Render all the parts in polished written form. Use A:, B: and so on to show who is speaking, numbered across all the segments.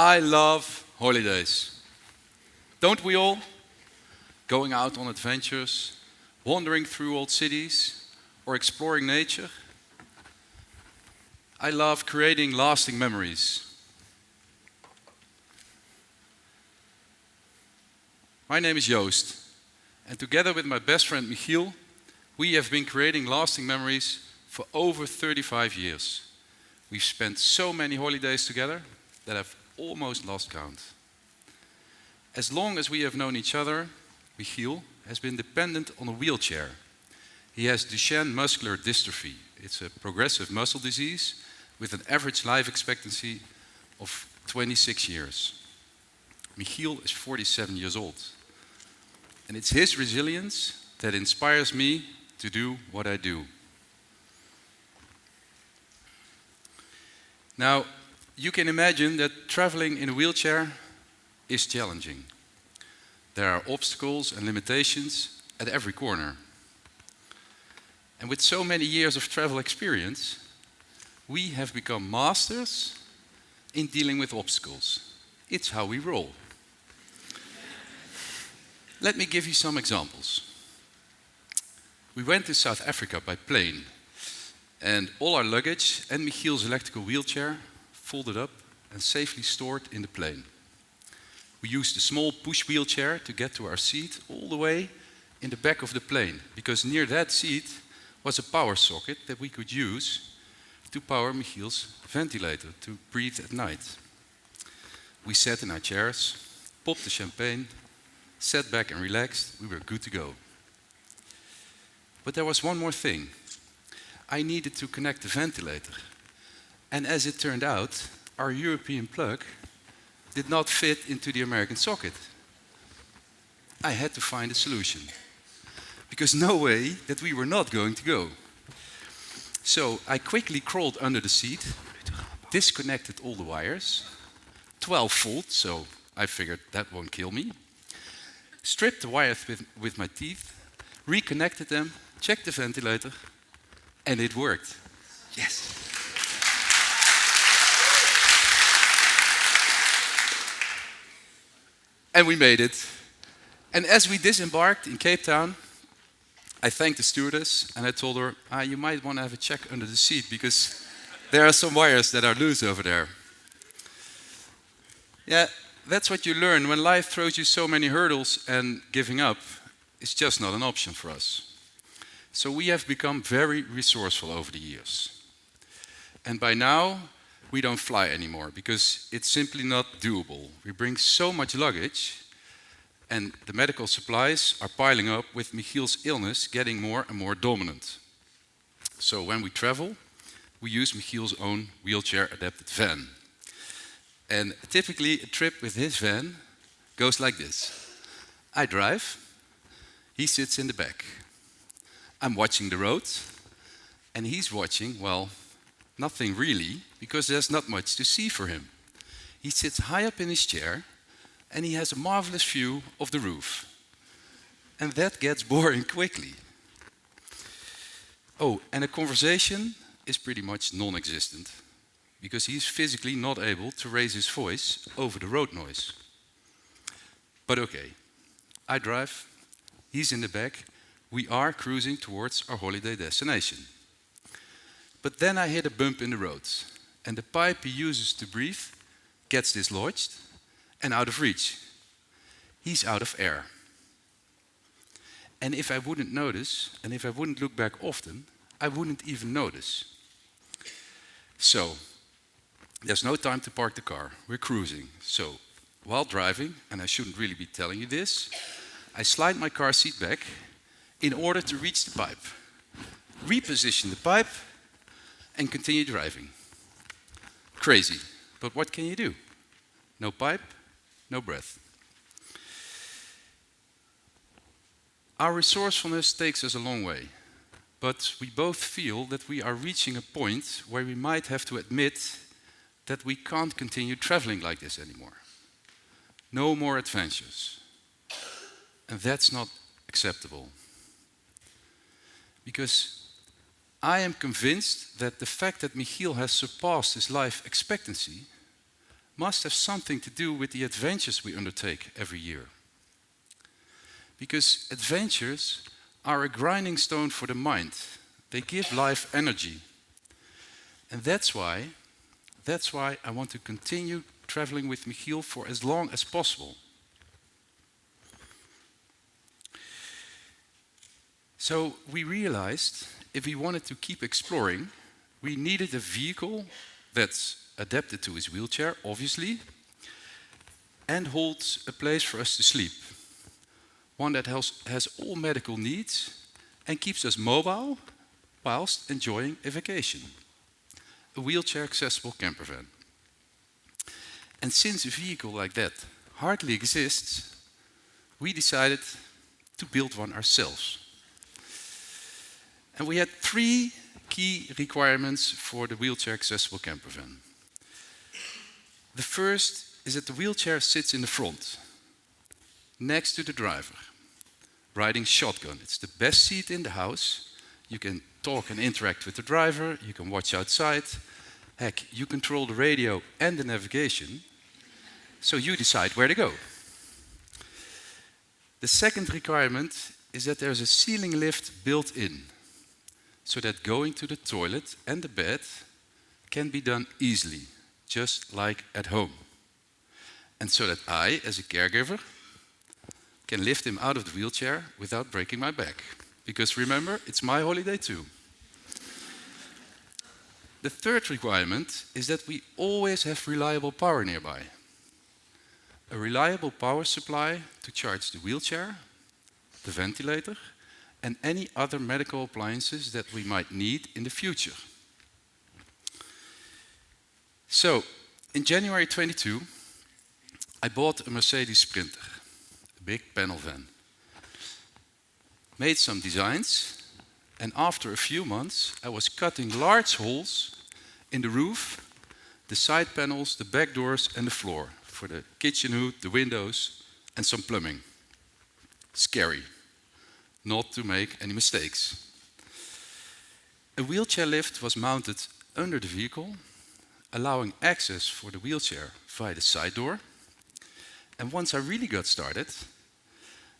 A: I love holidays. Don't we all? Going out on adventures, wandering through old cities, or exploring nature. I love creating lasting memories. My name is Joost, and together with my best friend Michiel, we have been creating lasting memories for over 35 years. We've spent so many holidays together that I've almost lost count. As long as we have known each other, Michiel has been dependent on a wheelchair. He has Duchenne muscular dystrophy. It's a progressive muscle disease with an average life expectancy of 26 years. Michiel is 47 years old. And it's his resilience that inspires me to do what I do. Now, you can imagine that traveling in a wheelchair is challenging. There are obstacles and limitations at every corner. And with so many years of travel experience, we have become masters in dealing with obstacles. It's how we roll. Let me give you some examples. We went to South Africa by plane, and all our luggage and Michiel's electrical wheelchair folded up and safely stored in the plane. We used a small push wheelchair to get to our seat all the way in the back of the plane, because near that seat was a power socket that we could use to power Michiel's ventilator to breathe at night. We sat in our chairs, popped the champagne, sat back and relaxed. We were good to go. But there was one more thing. I needed to connect the ventilator. And as it turned out, our European plug did not fit into the American socket. I had to find a solution, because no way that we were not going to go. So I quickly crawled under the seat, disconnected all the wires, 12 volt, so I figured that won't kill me. Stripped the wires with my teeth, reconnected them, checked the ventilator, and it worked. Yes. And we made it. And as we disembarked in Cape Town, I thanked the stewardess and I told her, you might want to have a check under the seat because there are some wires that are loose over there. Yeah, that's what you learn when life throws you so many hurdles, and giving up is just not an option for us. So we have become very resourceful over the years. And by now, we don't fly anymore because it's simply not doable. We bring so much luggage, and the medical supplies are piling up with Michiel's illness getting more and more dominant. So when we travel, we use Michiel's own wheelchair-adapted van. And typically a trip with his van goes like this. I drive, he sits in the back. I'm watching the road, and he's watching, well, nothing really, because there's not much to see for him. He sits high up in his chair, and he has a marvelous view of the roof. And that gets boring quickly. Oh, and a conversation is pretty much non-existent, because he's physically not able to raise his voice over the road noise. But okay, I drive, he's in the back, we are cruising towards our holiday destination. But then I hit a bump in the road, and the pipe he uses to breathe gets dislodged and out of reach. He's out of air. And if I wouldn't notice, and if I wouldn't look back often, I wouldn't even notice. So, there's no time to park the car. We're cruising. So, while driving, and I shouldn't really be telling you this, I slide my car seat back in order to reach the pipe, reposition the pipe, and continue driving. Crazy, but what can you do? No pipe, no breath. Our resourcefulness takes us a long way, but we both feel that we are reaching a point where we might have to admit that we can't continue traveling like this anymore. No more adventures. And that's not acceptable. Because I am convinced that the fact that Michiel has surpassed his life expectancy must have something to do with the adventures we undertake every year. Because adventures are a grinding stone for the mind. They give life energy. And that's why I want to continue traveling with Michiel for as long as possible. So we realized if we wanted to keep exploring, we needed a vehicle that's adapted to his wheelchair, obviously, and holds a place for us to sleep. One that has all medical needs and keeps us mobile whilst enjoying a vacation. A wheelchair-accessible camper van. And since a vehicle like that hardly exists, we decided to build one ourselves. And we had 3 key requirements for the wheelchair-accessible camper van. The first is that the wheelchair sits in the front, next to the driver, riding shotgun. It's the best seat in the house. You can talk and interact with the driver, you can watch outside. Heck, you control the radio and the navigation, so you decide where to go. The second requirement is that there's a ceiling lift built in, so that going to the toilet and the bed can be done easily, just like at home. And so that I, as a caregiver, can lift him out of the wheelchair without breaking my back. Because remember, it's my holiday too. The third requirement is that we always have reliable power nearby. A reliable power supply to charge the wheelchair, the ventilator, and any other medical appliances that we might need in the future. So, in January 22, I bought a Mercedes Sprinter, a big panel van. Made some designs, and after a few months, I was cutting large holes in the roof, the side panels, the back doors, and the floor for the kitchen hood, the windows, and some plumbing. Scary. Not to make any mistakes. A wheelchair lift was mounted under the vehicle, allowing access for the wheelchair via the side door. And once I really got started,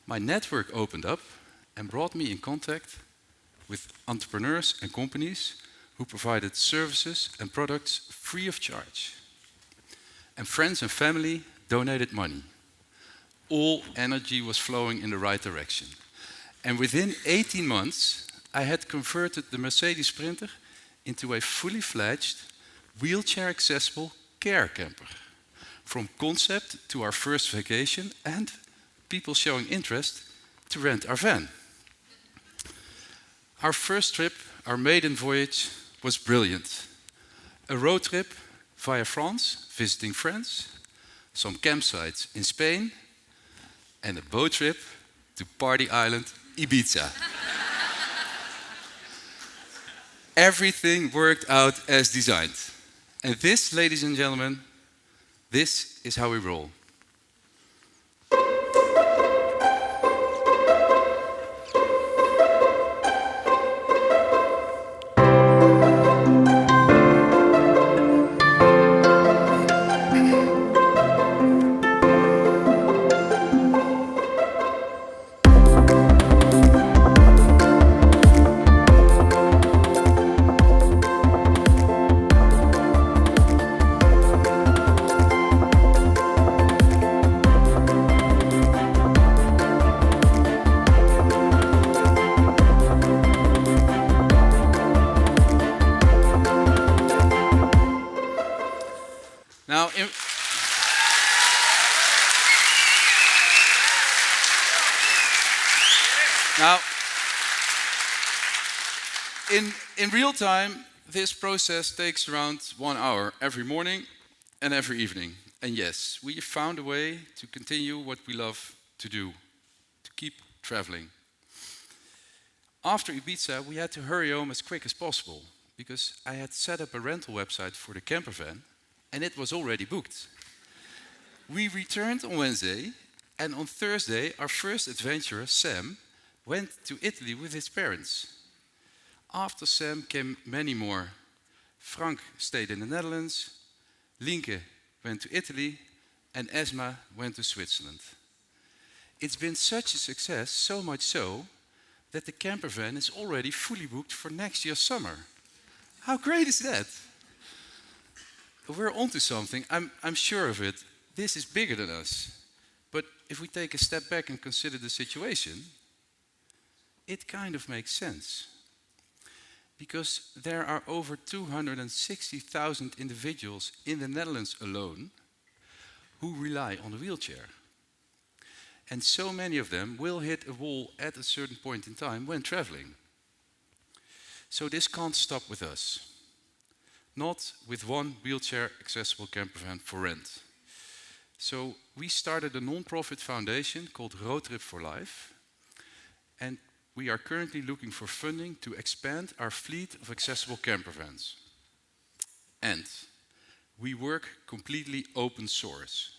A: my network opened up and brought me in contact with entrepreneurs and companies who provided services and products free of charge. And friends and family donated money. All energy was flowing in the right direction. And within 18 months, I had converted the Mercedes Sprinter into a fully fledged, wheelchair-accessible care camper. From concept to our first vacation and people showing interest to rent our van. Our first trip, our maiden voyage, was brilliant. A road trip via France, visiting friends, some campsites in Spain, and a boat trip to party island Ibiza. Everything worked out as designed. And this, ladies and gentlemen, this is how we roll. Now, in real time, this process takes around 1 hour every morning and every evening. And yes, we found a way to continue what we love to do, to keep traveling. After Ibiza, we had to hurry home as quick as possible because I had set up a rental website for the camper van and it was already booked. We returned on Wednesday, and on Thursday, our first adventurer, Sam, went to Italy with his parents. After Sam came many more. Frank stayed in the Netherlands, Linke went to Italy, and Esma went to Switzerland. It's been such a success, so much so, that the camper van is already fully booked for next year's summer. How great is that? We're onto something, I'm sure of it. This is bigger than us. But if we take a step back and consider the situation, it kind of makes sense. Because there are over 260,000 individuals in the Netherlands alone who rely on a wheelchair. And so many of them will hit a wall at a certain point in time when traveling. So this can't stop with us. Not with one wheelchair accessible camper van for rent. So we started a non-profit foundation called Road Trip for Life. And we are currently looking for funding to expand our fleet of accessible camper vans. And we work completely open source.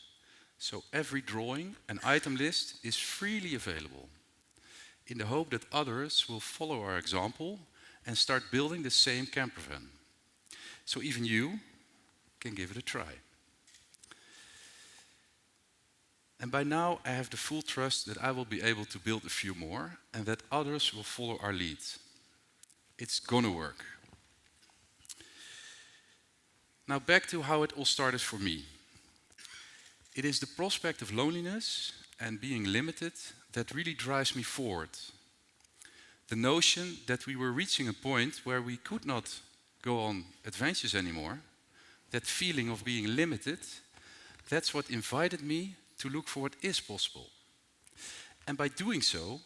A: So every drawing and item list is freely available, in the hope that others will follow our example and start building the same camper van. So even you can give it a try. And by now I have the full trust that I will be able to build a few more and that others will follow our lead. It's gonna work. Now back to how it all started for me. It is the prospect of loneliness and being limited that really drives me forward. The notion that we were reaching a point where we could not go on adventures anymore, that feeling of being limited, that's what invited me to look for what is possible. And by doing so,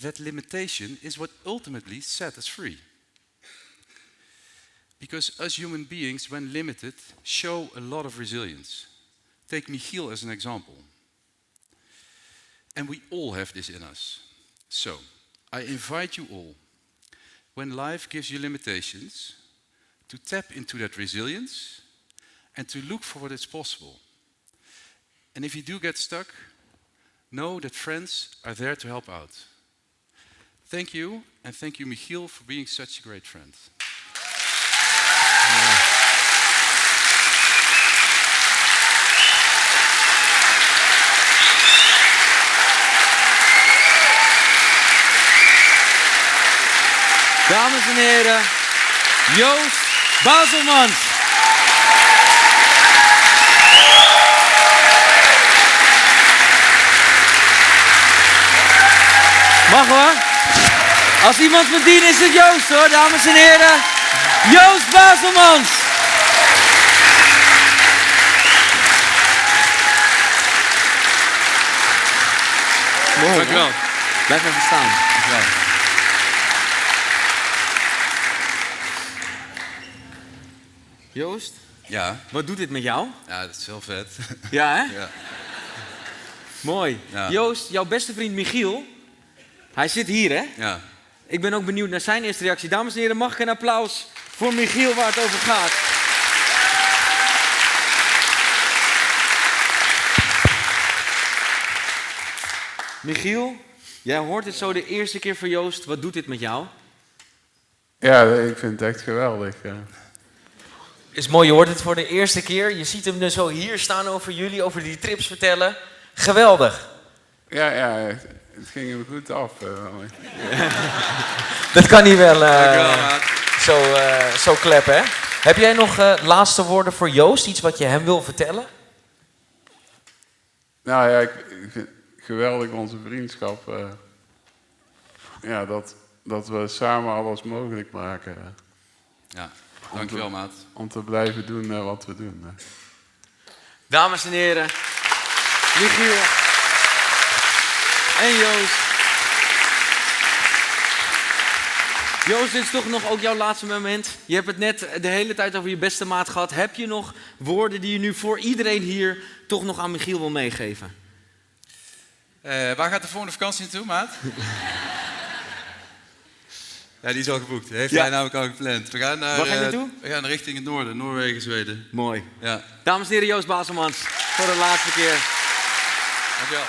A: that limitation is what ultimately set us free. Because us human beings, when limited, show a lot of resilience. Take Michiel as an example. And we all have this in us. So, I invite you all, when life gives you limitations, to tap into that resilience and to look for what is possible. And if you do get stuck, know that friends are there to help out. Thank you, and thank you, Michiel, for being such a great friend.
B: Dames en heren, Joost Baselmans. Mag hoor. Als iemand me dient is het Joost hoor, dames en heren. Joost Baselmans.
A: Dankjewel.
B: Blijf even staan.
A: Dankjewel.
B: Joost,
A: Ja.
B: wat doet dit met jou?
A: Ja, dat is wel vet.
B: Ja hè?
A: Ja.
B: Mooi.
A: Ja.
B: Joost, jouw beste vriend Michiel, hij zit hier hè?
A: Ja.
B: Ik ben ook benieuwd naar zijn eerste reactie. Dames en heren, mag ik een applaus voor Michiel waar het over gaat? Michiel, jij hoort het zo de eerste keer van Joost. Wat doet dit met jou?
C: Ja, ik vind het echt geweldig. Ja.
D: Is mooi, je hoort het voor de eerste keer. Je ziet hem dus zo hier staan over jullie, over die trips vertellen. Geweldig.
C: Ja, het ging hem goed af.
D: Dat kan hij wel
A: Dankjewel, maat.
D: zo kleppen, hè? Heb jij nog laatste woorden voor Joost? Iets wat je hem wil vertellen?
C: Nou ja, ik vind het geweldig onze vriendschap. Ja, dat we samen alles mogelijk maken.
A: Ja. Dankjewel, maat.
C: Om te blijven doen wat we doen.
B: Dames en heren, Michiel en Joost. Joost, dit is toch nog ook jouw laatste moment. Je hebt het net de hele tijd over je beste maat gehad. Heb je nog woorden die je nu voor iedereen hier toch nog aan Michiel wil meegeven?
A: Waar gaat de volgende vakantie naartoe, maat? Ja, die is al geboekt. Heeft hij namelijk al gepland. We gaan naar,
B: Waar ga je naartoe?
A: We gaan richting het noorden, Noorwegen, Zweden.
B: Mooi.
A: Ja.
B: Dames en heren, Joost Baselmans voor de laatste keer.
A: Dankjewel.